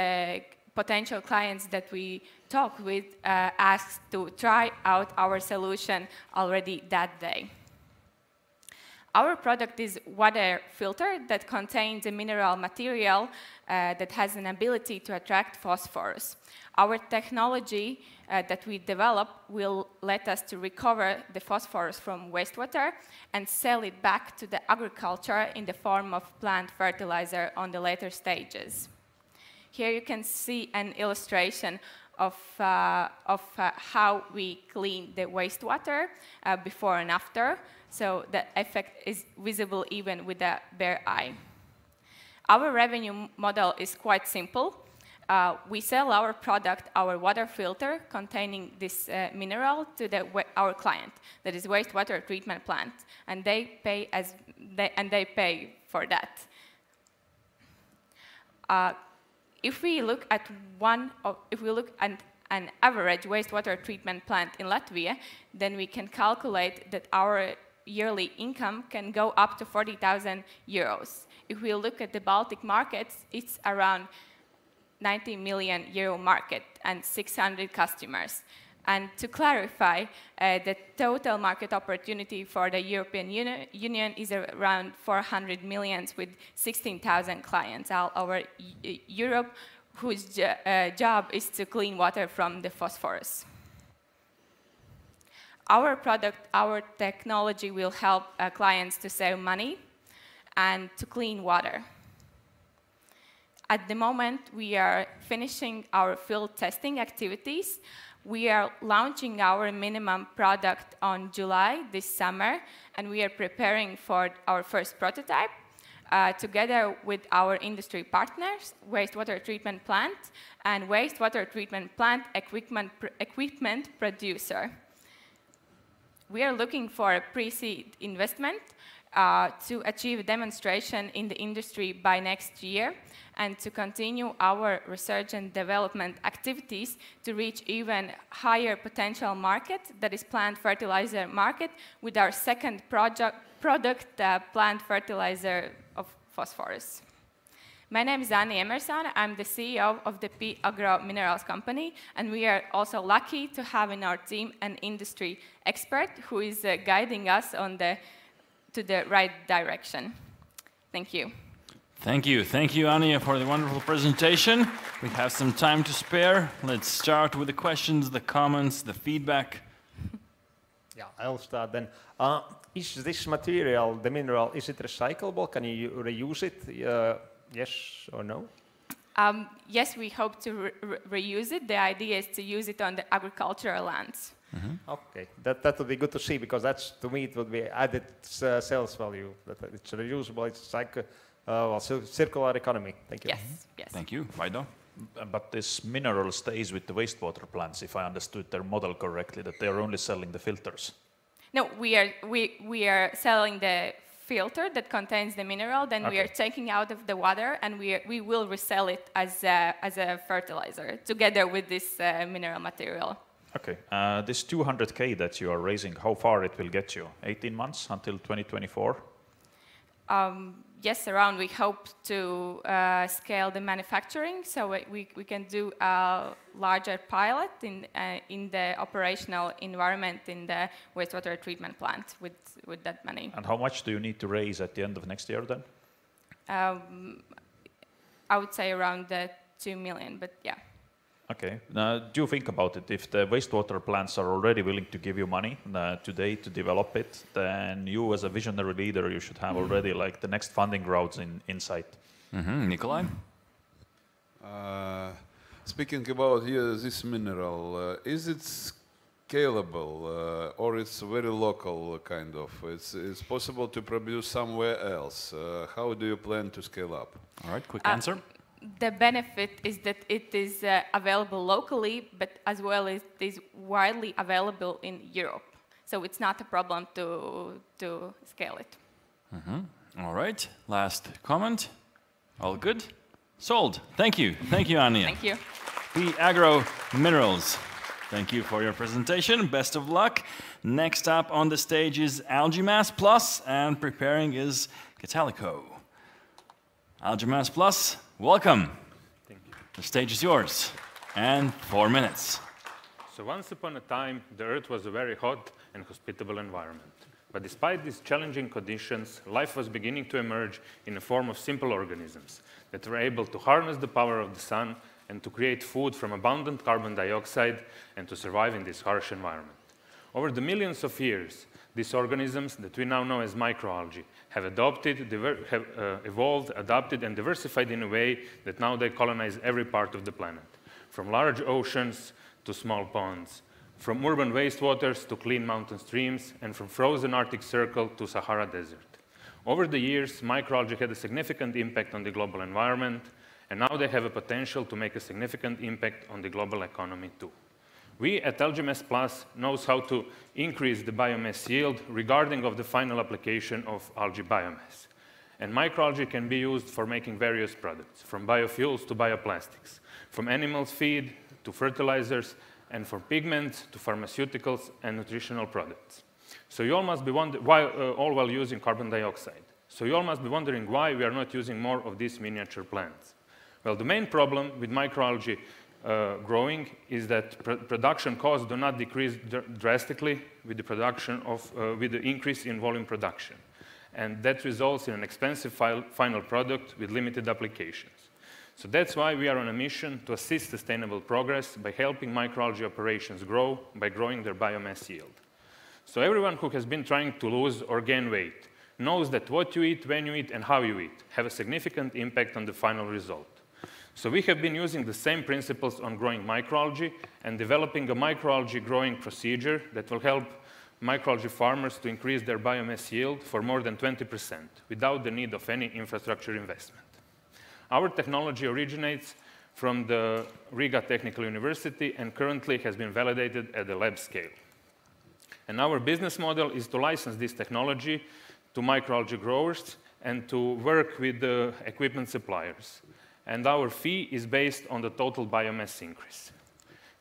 potential clients that we talk with asked to try out our solution already that day. Our product is water filter that contains a mineral material that has an ability to attract phosphorus. Our technology that we develop will let us to recover the phosphorus from wastewater and sell it back to the agriculture in the form of plant fertilizer on the later stages. Here you can see an illustration of how we clean the wastewater before and after. So the effect is visible even with the bare eye. Our revenue model is quite simple. We sell our product, our water filter containing this mineral, to our client, that is wastewater treatment plant, and they pay for that. If we look at an average wastewater treatment plant in Latvia, then we can calculate that our yearly income can go up to 40,000 euros. If we look at the Baltic markets, it's around 90 million euro market and 600 customers. And to clarify, the total market opportunity for the European Union is around 400 million with 16,000 clients all over Europe, whose job is to clean water from the phosphorus. Our product, our technology will help clients to save money and to clean water. At the moment, we are finishing our field testing activities. We are launching our minimum product on July this summer, and we are preparing for our first prototype together with our industry partners, wastewater treatment plant and wastewater treatment plant equipment producer. We are looking for a pre-seed investment to achieve a demonstration in the industry by next year, and to continue our research and development activities to reach even higher potential market, that is plant fertilizer market, with our second product, plant fertilizer of phosphorus. My name is Anni Emerson. I'm the CEO of the P Agro Minerals company, and we are also lucky to have in our team an industry expert who is guiding us to the right direction. Thank you. Thank you. Thank you, Anja, for the wonderful presentation. We have some time to spare. Let's start with the questions, the comments, the feedback. Yeah, I'll start then. Is this material, the mineral, is it recyclable? Can you reuse it? Yes or no? Yes, we hope to reuse it. The idea is to use it on the agricultural lands. Okay, that would be good to see, because that's, to me, it would be added sales value. That it's reusable, it's like circular economy. Thank you. Yes, yes. Thank you. Vaido? But this mineral stays with the wastewater plants, if I understood their model correctly, that they are only selling the filters. No, we are selling the filter that contains the mineral, then we are taking out of the water, and we will resell it as a fertilizer together with this mineral material. Okay, this 200K that you are raising, how far it will get you? 18 months until 2024? Yes, around. We hope to scale the manufacturing, so we can do a larger pilot in the operational environment in the wastewater treatment plant with that money. And how much do you need to raise at the end of next year then? I would say around 2 million, but yeah. Okay. Now, do you think about it? If the wastewater plants are already willing to give you money today to develop it, then you, as a visionary leader, you should have already like the next funding routes in sight. Nikolai? Speaking about this mineral, is it scalable or it's very local kind of? It's possible to produce somewhere else. How do you plan to scale up? All right, quick answer. The benefit is that it is available locally, but as well as it is widely available in Europe. So it's not a problem to scale it. All right, last comment. All good? Sold. Thank you. Thank you, Anja. Thank you. The Agro Minerals. Thank you for your presentation. Best of luck. Next up on the stage is Algae Mass Plus, and preparing is Catalico. Algae Mass Plus, welcome. Thank you. The stage is yours, and 4 minutes. So once upon a time, the Earth was a very hot and hospitable environment. But despite these challenging conditions, life was beginning to emerge in the form of simple organisms that were able to harness the power of the sun and to create food from abundant carbon dioxide and to survive in this harsh environment. Over the millions of years, these organisms that we now know as microalgae have evolved, adapted, and diversified in a way that now they colonize every part of the planet, from large oceans to small ponds, from urban wastewaters to clean mountain streams, and from frozen Arctic Circle to Sahara Desert. Over the years, microalgae had a significant impact on the global environment, and now they have a potential to make a significant impact on the global economy too. We at LGMS Plus knows how to increase the biomass yield regarding of the final application of algae biomass. And microalgae can be used for making various products, from biofuels to bioplastics, from animal feed to fertilizers, and from pigments to pharmaceuticals and nutritional products. So you all must be wondering, all while using carbon dioxide. So you all must be wondering why we are not using more of these miniature plants. Well, the main problem with microalgae growing is that production costs do not decrease drastically with the increase in volume production. And that results in an expensive final product with limited applications. So that's why we are on a mission to assist sustainable progress by helping microalgae operations grow by growing their biomass yield. So everyone who has been trying to lose or gain weight knows that what you eat, when you eat, and how you eat have a significant impact on the final result. So we have been using the same principles on growing microalgae and developing a microalgae growing procedure that will help microalgae farmers to increase their biomass yield for more than 20% without the need of any infrastructure investment. Our technology originates from the Riga Technical University and currently has been validated at the lab scale. And our business model is to license this technology to microalgae growers and to work with the equipment suppliers. And our fee is based on the total biomass increase.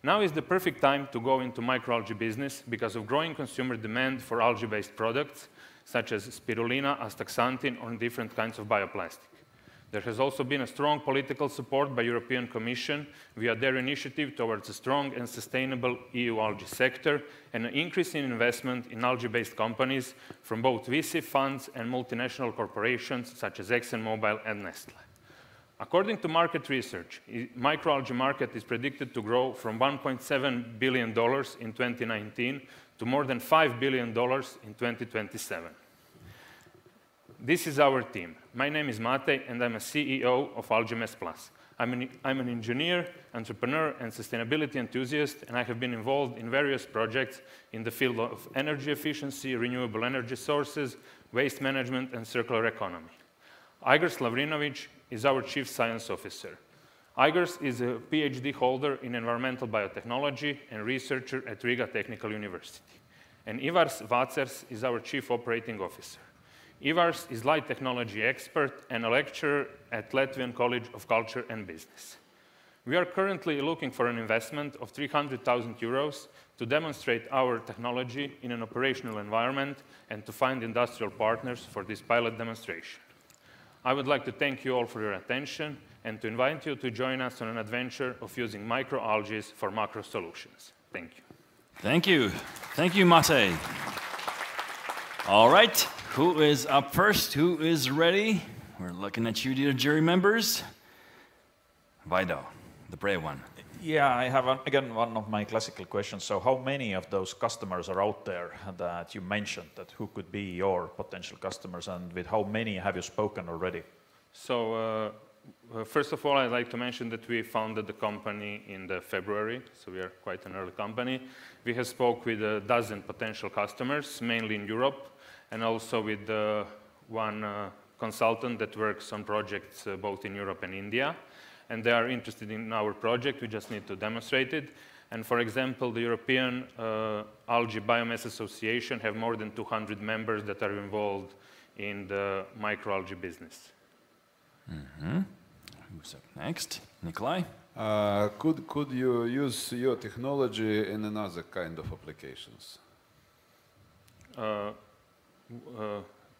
Now is the perfect time to go into microalgae business because of growing consumer demand for algae-based products, such as spirulina, astaxanthin, or different kinds of bioplastic. There has also been a strong political support by European Commission via their initiative towards a strong and sustainable EU algae sector and an increase in investment in algae-based companies from both VC funds and multinational corporations such as ExxonMobil and Nestle. According to market research, the microalgae market is predicted to grow from $1.7 billion in 2019 to more than $5 billion in 2027. This is our team. My name is Mate, and I'm a CEO of LGMS Plus. I'm an engineer, entrepreneur, and sustainability enthusiast, and I have been involved in various projects in the field of energy efficiency, renewable energy sources, waste management, and circular economy. Igor Slavrinovic is our Chief Science Officer. Igor is a PhD holder in environmental biotechnology and researcher at Riga Technical University. And Ivars Vacers is our Chief Operating Officer. Ivars is light technology expert and a lecturer at Latvian College of Culture and Business. We are currently looking for an investment of 300,000 euros to demonstrate our technology in an operational environment and to find industrial partners for this pilot demonstration. I would like to thank you all for your attention and to invite you to join us on an adventure of using microalgae for macro solutions. Thank you. Thank you. Thank you, Mate. All right, who is up first? Who is ready? We're looking at you, dear jury members. Vaido, the brave one. Yeah, I have, again, one of my classical questions. So how many of those customers are out there that you mentioned, that who could be your potential customers, and with how many have you spoken already? So first of all, I'd like to mention that we founded the company in February, so we are quite an early company. We have spoke with a dozen potential customers, mainly in Europe, and also with one consultant that works on projects both in Europe and India. And they are interested in our project. We just need to demonstrate it. And for example, the European Algae Biomass Association have more than 200 members that are involved in the microalgae business. Mm-hmm. Who's up next? Nikolai? Could you use your technology in another kind of applications? To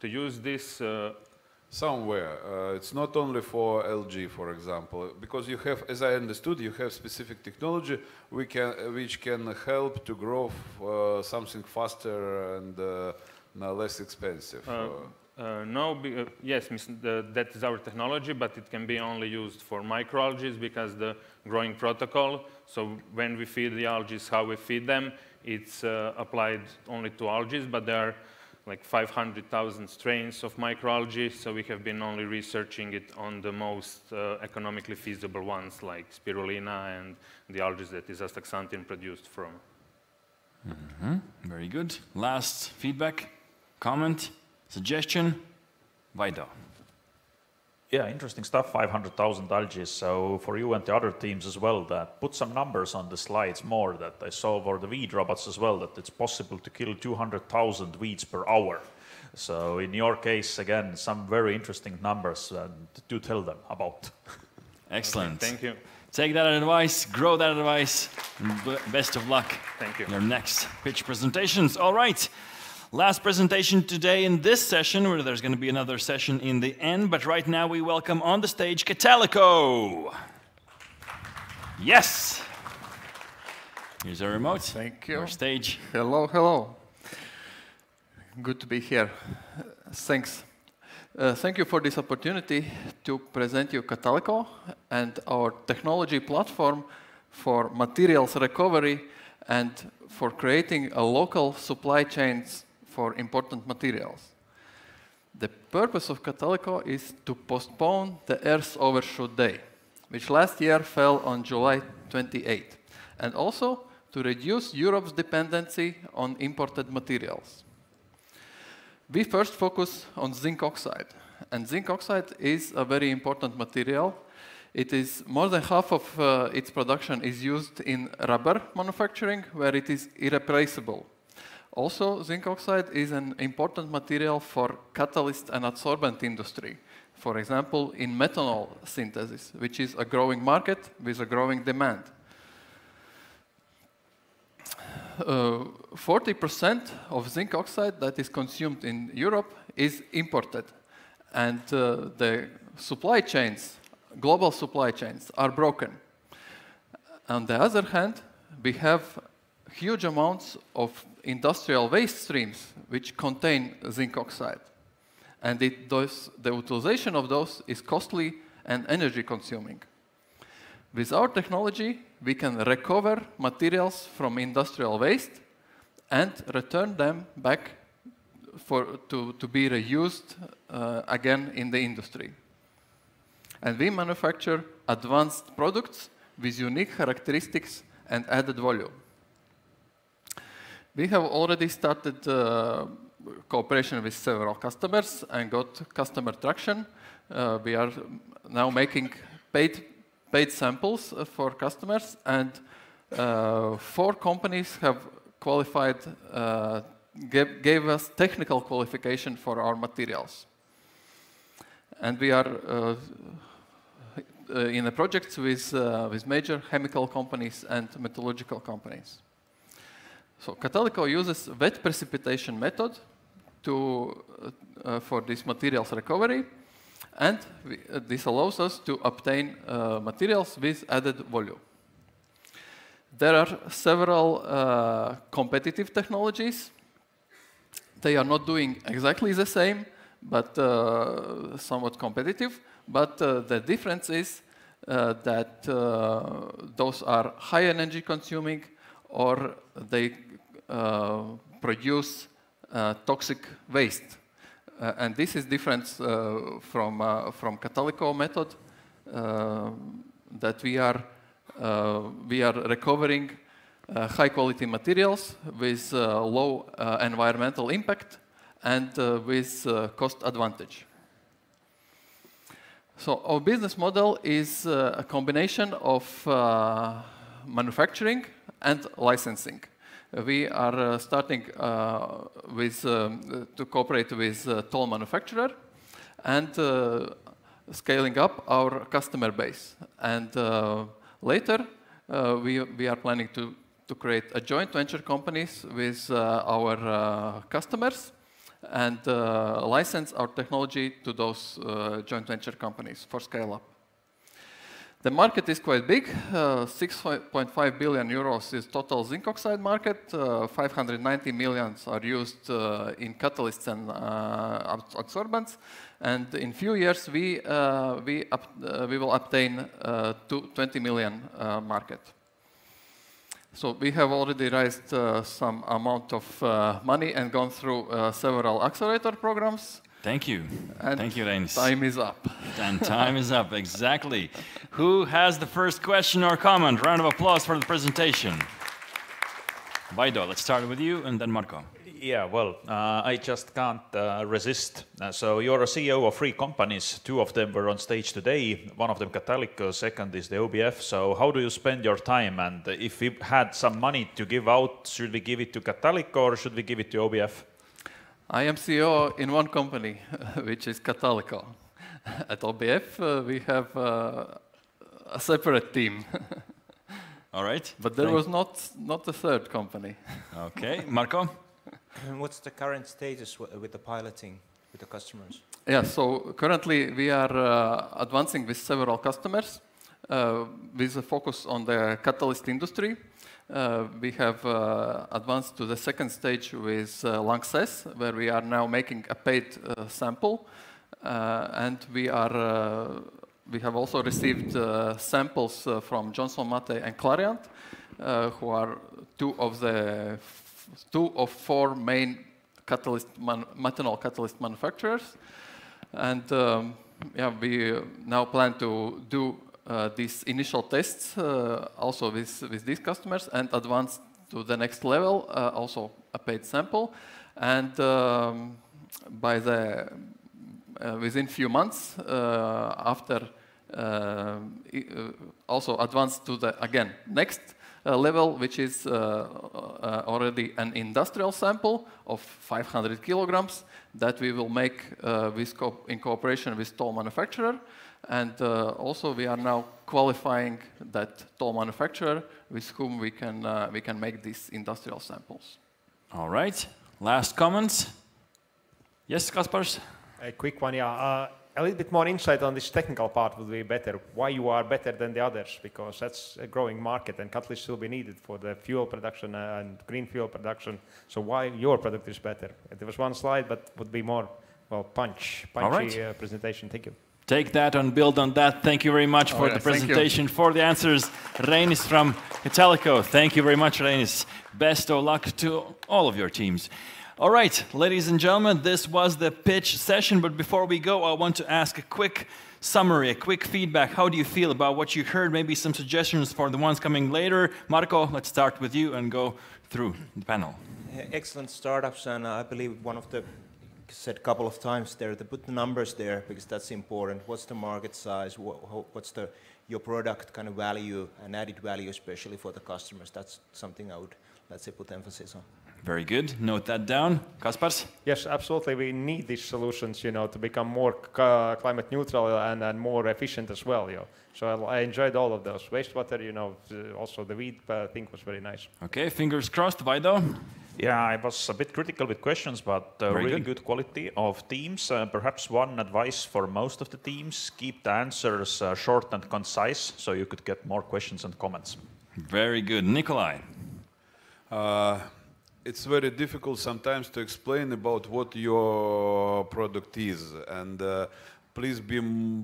use this somewhere. It's not only for LG, for example, because you have, as I understood, you have specific technology which can help to grow something faster and less expensive. No, yes, that is our technology, but it can be only used for microalgae because the growing protocol, so when we feed the algae, how we feed them, it's applied only to algae, but there are like 500,000 strains of microalgae, so we have been only researching it on the most economically feasible ones, like spirulina and the algae that is astaxanthin produced from. Mm-hmm. Very good. Last feedback, comment, suggestion? Vaido. Yeah, interesting stuff, 500,000 algae. So for you and the other teams as well, that put some numbers on the slides more, that I saw for the weed robots as well, that it's possible to kill 200,000 weeds per hour. So in your case, again, some very interesting numbers to tell them about. Excellent. Okay, thank you. Take that advice, grow that advice, and best of luck. Thank you. Your next pitch presentations. All right. Last presentation today in this session, where there's going to be another session in the end, but right now we welcome on the stage Catalico. Yes. Here's our remote. Thank you. Our stage. Hello, hello. Good to be here. Thanks. Thank you for this opportunity to present you Catalico and our technology platform for materials recovery and for creating a local supply chains for important materials. The purpose of Catalico is to postpone the Earth's overshoot day, which last year fell on July 28, and also to reduce Europe's dependency on imported materials. We first focus on zinc oxide, and zinc oxide is a very important material. It is more than half of its production is used in rubber manufacturing, where it is irreplaceable. Also, zinc oxide is an important material for catalyst and adsorbent industry. For example, in methanol synthesis, which is a growing market with a growing demand. 40% of zinc oxide that is consumed in Europe is imported. And the supply chains, global supply chains, are broken. On the other hand, we have huge amounts of industrial waste streams which contain zinc oxide. And the utilization of those is costly and energy consuming. With our technology, we can recover materials from industrial waste and return them back to be reused again in the industry. And we manufacture advanced products with unique characteristics and added value. We have already started cooperation with several customers and got customer traction. We are now making paid samples for customers, and 4 companies have qualified, gave us technical qualification for our materials. And we are in the projects with major chemical companies and metallurgical companies. So Catalico uses wet precipitation method for this materials recovery, and this allows us to obtain materials with added value. There are several competitive technologies. They are not doing exactly the same, but somewhat competitive. But the difference is that those are high energy consuming, or they produce toxic waste. And this is different from Catalico method, that we are recovering high quality materials with low environmental impact and with cost advantage. So our business model is a combination of manufacturing and licensing. We are starting to cooperate with a toll manufacturer and scaling up our customer base. And later, we are planning to create a joint venture companies with our customers and license our technology to those joint venture companies for scale-up. The market is quite big. 6.5 billion euros is total zinc oxide market. 590 million are used in catalysts and adsorbents. And in few years, we will obtain 20 million market. So we have already raised some amount of money and gone through several accelerator programs. Thank you. And thank you, Reinis. Time is up. And time is up, exactly. Who has the first question or comment? Round of applause for the presentation. Vaido, let's start with you, and then Marko. Yeah, well, I just can't resist. So you're a CEO of 3 companies. 2 of them were on stage today. One of them Catalico, second is the OBF. So how do you spend your time? And if we had some money to give out, should we give it to Catalico or should we give it to OBF? I am CEO in one company, which is Catalico. At OBF, we have a separate team. All right. But there was not a third company. Okay, Marko? What's the current status with the piloting with the customers? Yeah, so currently we are advancing with several customers with a focus on the catalyst industry. We have advanced to the second stage with Lanxess, where we are now making a paid sample. And we have also received samples from Johnson Matthey and Clariant, who are two of 4 main methanol catalyst manufacturers. And yeah, we now plan to do these initial tests also with these customers and advance to the next level, also a paid sample. And within few months after, also advance to the, again, next level, which is already an industrial sample of 500 kilograms that we will make in cooperation with toll manufacturer. And also we are now qualifying that toll manufacturer with whom we can make these industrial samples. All right. Last comments? Yes, Kaspars? A quick one, yeah. A little bit more insight on this technical part would be better. Why you are better than the others? Because that's a growing market and catalysts will be needed for the fuel production and green fuel production. So why your product is better? There was one slide, but would be more, well, punchy right. Presentation. Thank you. Take that and build on that. Thank you very much for the presentation, for the answers. Reinis from Catalico. Thank you very much, Reinis. Best of luck to all of your teams. All right, ladies and gentlemen, this was the pitch session. But before we go, I want to ask a quick summary, a quick feedback. How do you feel about what you heard? Maybe some suggestions for the ones coming later. Marco, let's start with you and go through the panel. Excellent startups, and I believe one of the said a couple of times there to put the numbers there because that's important. What's the market size? What's your product kind of value and added value, especially for the customers? That's something I would, let's say, put emphasis on. Very good. Note that down. Kaspars? Yes, absolutely. We need these solutions, you know, to become more climate neutral and more efficient as well. You know. So I enjoyed all of those. Wastewater, you know, also the weed thing was very nice. Okay, fingers crossed. Vaido? Yeah, I was a bit critical with questions, but really good quality of teams. Perhaps one advice for most of the teams, keep the answers short and concise so you could get more questions and comments. Very good. Nikolai? It's very difficult sometimes to explain about what your product is, and please be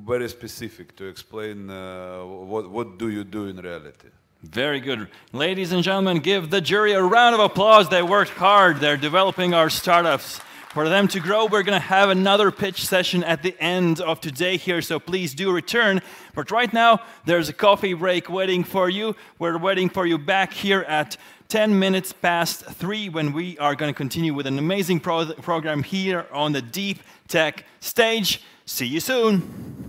very specific to explain what do you do in reality. Very good. Ladies and gentlemen, give the jury a round of applause. They worked hard. They're developing our startups. For them to grow, we're going to have another pitch session at the end of today here, so please do return. But right now, there's a coffee break waiting for you. We're waiting for you back here at 10 minutes past 3 when we are going to continue with an amazing program here on the Deep Tech stage. See you soon.